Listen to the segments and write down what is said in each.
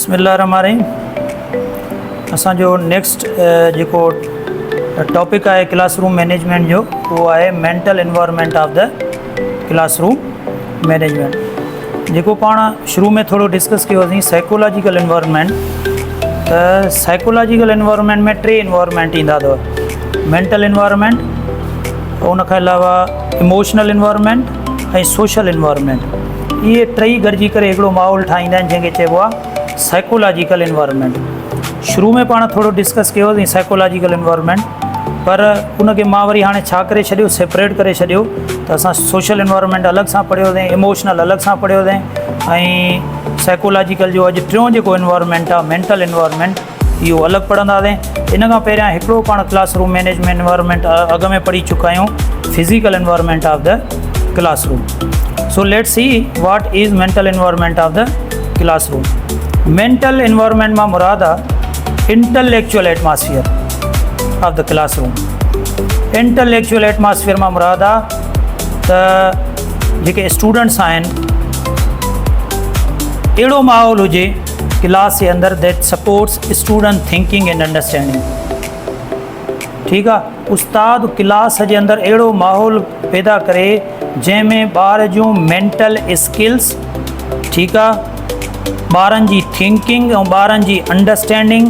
बिस्मिल्लाहिर्रहमानिर्रहीम। असांजो नेक्स्ट जेको टॉपिक आहे क्लासरूम मैनेजमेंट जो, वो आहे mental environment of the classroom management. जेको पाण शुरू में थोरो डिस्कस कयोसीं साइकोलॉजिकल एनवायरनमेंट, त साइकोलॉजिकल एनवायरनमेंट में टे एनवायरनमेंट ईंदा अथव। मेंटल एनवायरनमेंट, उन खां अलावा इमोशनल एनवायरनमेंट ऐं सोशल एनवायरनमेंट। इहे टई गॾिजी करे हिकिड़ो माहौल ठाहींदा आहिनि जंहिंखे चइबो आहे साइकोलॉजिकल एनवायरनमेंट। शुरू में पाण थोरो डिस्कस कयोसीं साइकोलॉजिकल एनवायरनमेंट, पर उनखे मां वरी हाणे छा करे छॾियो, सेपरेट करे छॾियो। त असां सोशल एनवायरनमेंट अलॻि सां पढ़ियोसीं, इमोशनल अलॻि सां पढ़ियोसीं, ऐं साइकोलॉजिकल जो अॼु टियों जेको एनवायरनमेंट आहे मेंटल एनवायरनमेंट, इहो अलॻि पढ़ंदासीं। इन खां पहिरियां हिकिड़ो पाण क्लासरूम मैनेजमेंट एनवायरनमेंट अॻ में पढ़ी चुका आहियूं, physical environment of the classroom. So let's see what is mental environment of the classroom. Mental environment मां मुराद आहे intellectual atmosphere of the classroom. Intellectual atmosphere मां मुराद आहे त जेके स्टूडेंट्स आहिनि, अहिड़ो माहौल हुजे क्लास जे अंदरि that supports student thinking and understanding. ठीकु आहे, उस्ताद क्लास जे अंदरि अहिड़ो माहौल पैदा करे जंहिंमें ॿार जूं मेंटल स्किल्स, ठीकु आहे, ॿारनि जी थिंकिंग ऐं ॿारनि जी अंडरस्टैंडिंग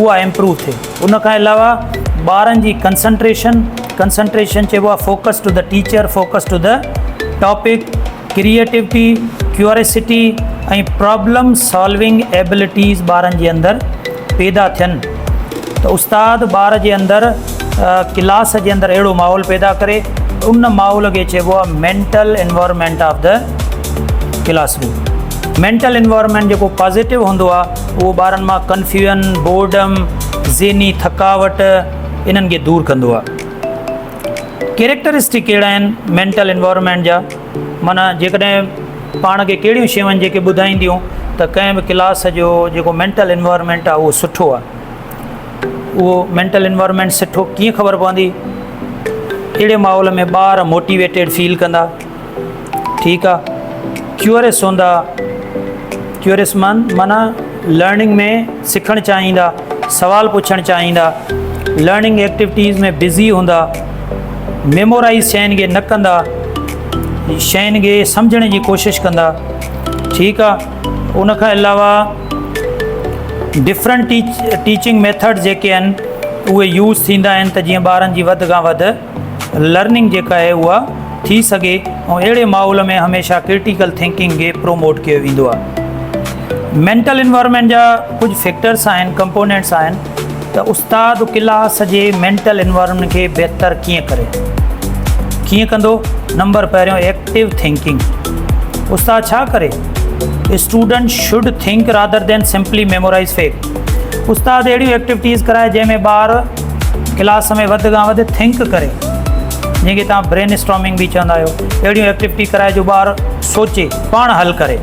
उहा इम्प्रूव थिए। उन खां अलावा ॿारनि जी कंसंट्रेशन चइबो आहे focus to the teacher, focus to the topic, creativity, curiosity ऐं प्रॉब्लम सॉल्विंग एबिलिटीज़ ॿारनि जे अंदरि पैदा थियनि। त उस्ताद ॿार जे अंदरि क्लास जे अंदरि अहिड़ो माहौल पैदा करे, उन माहौल खे चइबो आहे mental environment of the classroom. Mental environment जेको पॉजिटिव हूंदो आहे उहो ॿारनि मां कन्फ्यूजन, बोर्डम, ज़हनी थकावट इन्हनि खे दूरि कंदो आहे। कैरेक्टरिस्टिक कहिड़ा आहिनि मेंटल एनवायरनमेंट जा? माना जेकॾहिं पाण खे कहिड़ियूं शयूं आहिनि जेके ॿुधाईंदियूं त कंहिं बि क्लास जो जेको मेंटल एनवायरनमेंट आहे उहो सुठो आहे। उहो मेंटल एनवायरनमेंट सुठो कीअं ख़बर पवंदी? अहिड़े माहौल में ॿार मोटिवेटेड फील कंदा, ठीकु आहे, क्यूरियस हूंदा। क्यूरियस माना लर्निंग में सिखणु चाहींदा, सवाल पुछणु चाहींदा, लर्निंग एक्टिविटीज़ में बिज़ी हूंदा, मेमोराइज़ शयुनि खे न कंदा, शयुनि खे सम्झण जी कोशिशि कंदा, ठीकु आहे। उन खां अलावा डिफरेंट टीचिंग मेथड्स जेके आहिनि उहे यूज़ थींदा आहिनि त जीअं ॿारनि जी वधि खां वधि लर्निंग जेका आहे उहा थी सघे, ऐं अहिड़े माहौल में हमेशह क्रिटिकल थिंकिंग खे प्रोमोट कयो वेंदो आहे। मेंटल एनवायरनमेंट जा कुझु फैक्टर्स आहिनि, कंपोनेंट्स आहिनि, त उस्ताद क्लास जे मेंटल एनवायरनमेंट खे बहितर कीअं करे, कीअं कंदो? नंबर पहिरियों एक्टिव थिंकिंग। उस्ताद छा करे? Student should think rather than simply memorize fact. उस्ताद अहिड़ियूं एक्टिविटीज़ कराए जंहिंमें ॿार क्लास में वधि खां वधि थिंक करे, जंहिंखे तव्हां ब्रेन स्टॉर्मिंग बि चवंदा आहियो। अहिड़ियूं एक्टिविटी कराए जो ॿार सोचे, पाण हल करे,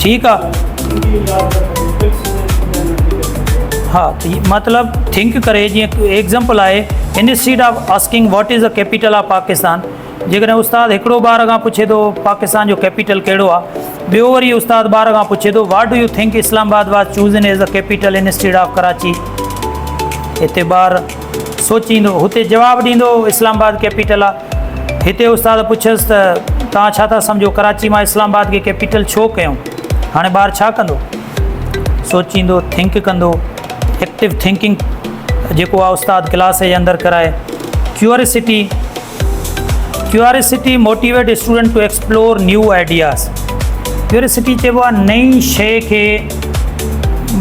ठीकु आहे। हा, मतिलबु थिंक करे। जीअं एग्ज़ाम्पल आहे, instead of asking what is the capital of Pakistan, जेकॾहिं उस्ताद हिकिड़ो ॿार खां पुछे थो पाकिस्तान जो कैपिटल कहिड़ो आहे, ॿियो वरी उस्ताद ॿार खां पुछे थो what do you think Islamabad was chosen as the capital instead of Karachi. हिते ॿार सोचींदो, हुते जवाबु ॾींदो इस्लामाबाद कैपिटल आहे। हिते उस्ताद पुछियसि त तव्हां छा था सम्झो, कराची मां इस्लामाबाद खे कैपिटल छो कयूं? हाणे ॿार छा कंदो? सोचींदो, थिंक कंदो। एक्टिव थिंकिंग जेको आहे उस्ताद क्लास जे अंदरि कराए। Curiosity motivate student to explore new ideas. Curiosity चइबो आहे नई शइ खे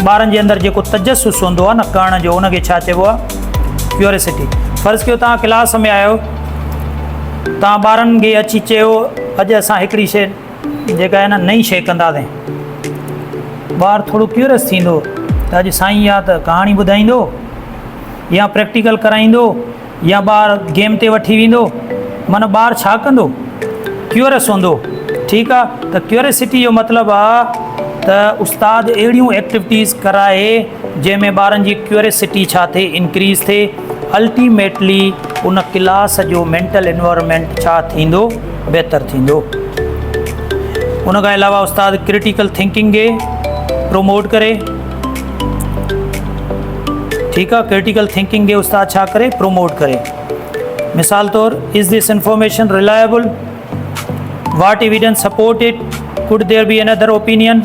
ॿारनि जे अंदरि जेको तजस्सुस हूंदो आहे न करण जो, उनखे छा चइबो आहे? क्यूरियोसिटी। फ़र्ज़ु कयो तव्हां क्लास में आहियो, तव्हां ॿारनि खे अची चयो अॼु असां हिकिड़ी शइ जेका आहे न नई शइ कंदासीं, ॿार थोरो क्यूरियस थींदो त अॼु साईं या त कहाणी ॿुधाईंदो या प्रैक्टिकल कराईंदो या ॿार गेम ते वठी वेंदो। माना ॿार छा कंदो? क्यूरियस हूंदो, ठीकु आहे। त क्यूरियोसिटी जो मतिलबु आहे त उस्ताद अहिड़ियूं एक्टिविटीज़ कराए जंहिंमें ॿारनि जी क्यूरियोसिटी छा थिए, इंक्रीज़ थिए। अल्टीमेटली उन क्लास जो मेंटल एनवायरनमेंट छा थींदो? बहितर थींदो। उन खां अलावा उस्ताद क्रिटिकल थिंकिंग खे प्रोमोट करे। ठीक है, क्रिटिकल थिंकिंग के उस्ताद छा करे, प्रोमोट करे। मिसाल तौर, is this information reliable, what evidence support it, could there be another opinion.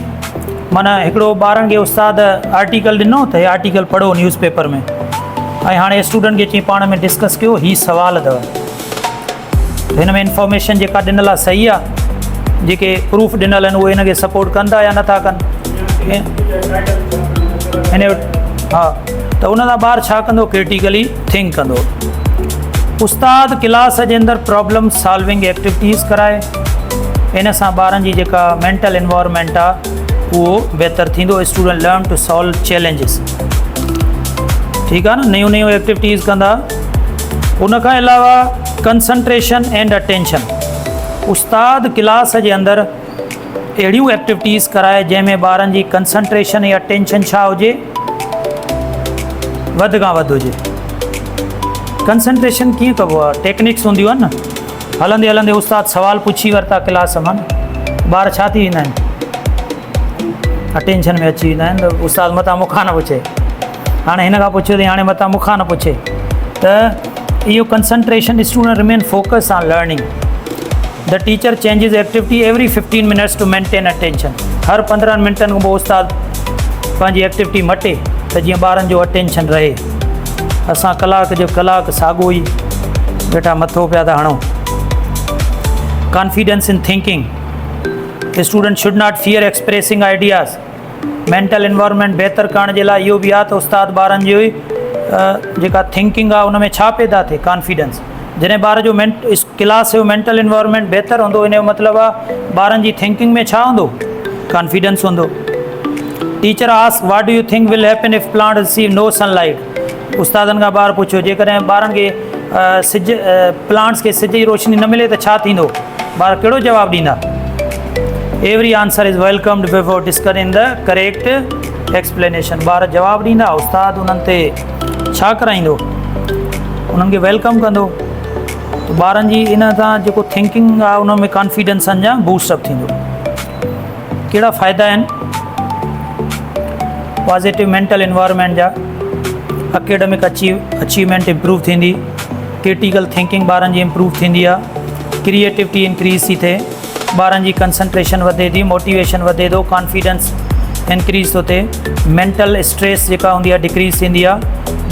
माना हिकिड़ो ॿारनि खे उस्ताद आर्टिकल ॾिनो त हीअ आर्टिकल पढ़ो न्यूज़पेपर में, ऐं हाणे स्टूडेंट खे चई पाण में डिस्कस कयो, हीअ सुवाल अथव, हिन में इंफॉर्मेशन जेका ॾिनल आहे सही आहे, जेके प्रूफ ॾिनल आहिनि उहे हिनखे सपोर्ट कंदा या नथा कनि। हिन हा, त उन सां ॿारु छा कंदो, क्रिटिकली थिंक कंदो। उस्ताद क्लास जे अंदरि प्रॉब्लम सॉल्विंग एक्टिविटीज़ कराए, इन सां ॿारनि जी जेका मेंटल इन्वायरमेंट आहे उहो बहितर थींदो। Student learn to solve challenges. ठीकु आहे न, नयूं नयूं एक्टिविटीज़ कंदा। उन खां अलावा concentration and attention, Ustad class जे अंदरि अहिड़ियूं एक्टिविटीज़ कराए जंहिंमें ॿारनि जी कंसंट्रेशन ऐं अटेंशन छा हुजे, वधि खां वधि हुजे। कंसंट्रेशन कीअं कबो आहे, टेक्निक्स हूंदियूं आहिनि न। हलंदे हलंदे उस्ताद सवाल पुछी वरिता क्लास मां, ॿार छा थी वेंदा आहिनि, अटेंशन में अची वेंदा आहिनि। त उस्ताद मथां मूंखां न पुछे, हाणे हिन खां पुछियो अथई, हाणे मथां मूंखां न पुछे। त इहो concentration, student remain focus on learning. The teacher changes activity every 15 minutes to maintain attention. हर 15 मिनटनि खां पोइ उस्ताद पंहिंजी एक्टिविटी मटे त जीअं ॿारनि जो अटेंशन रहे। असां कलाक जो कलाक साॻियो ई वेठा मथो पिया था हणूं। Confidence in thinking, student should not fear expressing ideas. Mental environment बहितर करण जे लाइ इहो बि आहे त उस्ताद ॿारनि जी जेका थिंकिंग आहे उन में छा पैदा थिए, कॉन्फिडेंस। जॾहिं ॿार जो क्लास जो मेंटल इन्वायरमेंट बहितर हूंदो, इन जो मतिलबु आहे ॿारनि जी थिंकिंग में छा हूंदो, कॉन्फिडेंस हूंदो। Teacher ask what do you think will happen if plant receive no sunlight. उस्तादनि खां ॿार पुछियो, जेकॾहिं ॿारनि खे सिज प्लांट्स खे सिज जी रोशनी न मिले त छा थींदो, ॿार कहिड़ो जवाबु ॾींदा। Every answer is welcomed before discovering the correct explanation. ॿार जवाबु ॾींदा, उस्ताद उन्हनि ते छा कराईंदो, उन्हनि खे वेलकम कंदो। त ॿारनि जी इन सां जेको थिंकिंग आहे उन में कॉन्फिडेंस अञा बूस्टअप थींदो। कहिड़ा फ़ाइदा आहिनि पॉज़िटिव मेंटल इन्वायरमेंट जा? अकेडमिक अचीवमेंट इम्प्रूव थींदी, क्रिटिकल थिंकिंग ॿारनि जी इम्प्रूव थींदी आहे, क्रिएटिविटी इंक्रीज़ थी थिए, ॿारनि जी कंसंट्रेशन वधे थी, मोटिवेशन वधे थो, कॉन्फिडेंस इंक्रीज़ थो थिए, मेंटल स्ट्रेस जेका हूंदी आहे डिक्रीज़ थींदी आहे,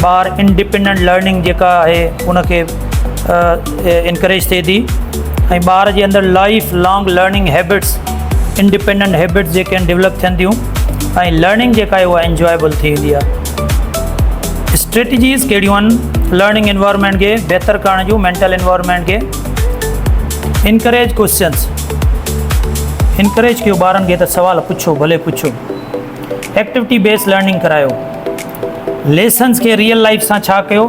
ॿार इंडिपेंडेंट लर्निंग जेका आहे उनखे इनकरेज थिए थी, ऐं ॿार जे अंदरि life long learning habits, independent habits जेके आहिनि डेवलप थियनि थियूं, ऐं लर्निंग जेका आहे उहा इंजॉयबल थी वेंदी आहे। स्ट्रेटजीज़ कहिड़ियूं आहिनि लर्निंग इन्वायरमेंट खे बहितर करण जूं, मेंटल इन्वायरमेंट खे? इनकरेज क्वेश्चन्स, इनकरेज कयो ॿारनि खे त सवाल पुछो, भले पुछो। एक्टिविटी बेस्ड लर्निंग करायो। लेसन्स खे रियल लाइफ सां छा कयो,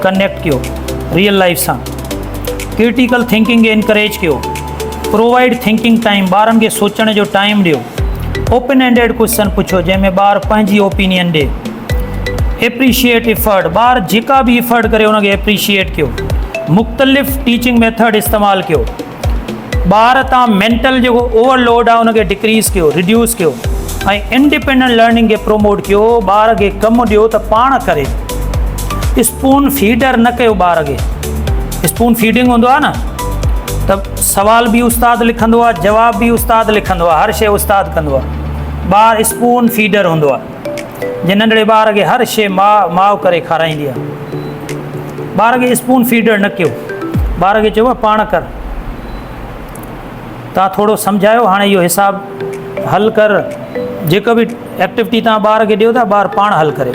कनेक्ट कयो रियल लाइफ सां। क्रिटिकल थिंकिंग खे इनकरेज कयो। प्रोवाइड थिंकिंग टाइम, ॿारनि खे सोचण जो टाइम ॾियो। ओपन एंडेड क्वेश्चन पुछो जंहिंमें ॿारु पंहिंजी ओपिनियन ॾिए। एप्रीशिएट इफर्ट, ॿारु जेका बि इफर्ट करे उनखे एप्रीशिएट कयो। मुख़्तलिफ़ टीचिंग मेथड इस्तेमालु कयो। ॿार तव्हां मेंटल जेको ओवरलोड आहे उनखे डिक्रीज़ कयो, रिड्यूस कयो, ऐं इंडिपेंडेंट लर्निंग खे प्रोमोट कयो। ॿार खे कमु ॾियो त पाण करे, स्पून फीडर न कयो ॿार खे। स्पून फीडिंग हूंदो आहे न, त सवाल बि उस्ताद लिखंदो आहे, जवाब बि उस्ताद लिखंदो आहे, हर शइ उस्ताद कंदो आहे। ॿारु स्पून फीडर हूंदो आहे, जे नंढड़े ॿार खे हर शइ माउ करे खाराईंदी आहे। ॿार खे स्पून फीडर न कयो, ॿार खे चयो पाण कर। तव्हां थोरो सम्झायो, हाणे इहो हिसाबु हल कर, जेको बि एक्टिविटी तव्हां ॿार खे ॾियो था ॿारु पाण हल करे।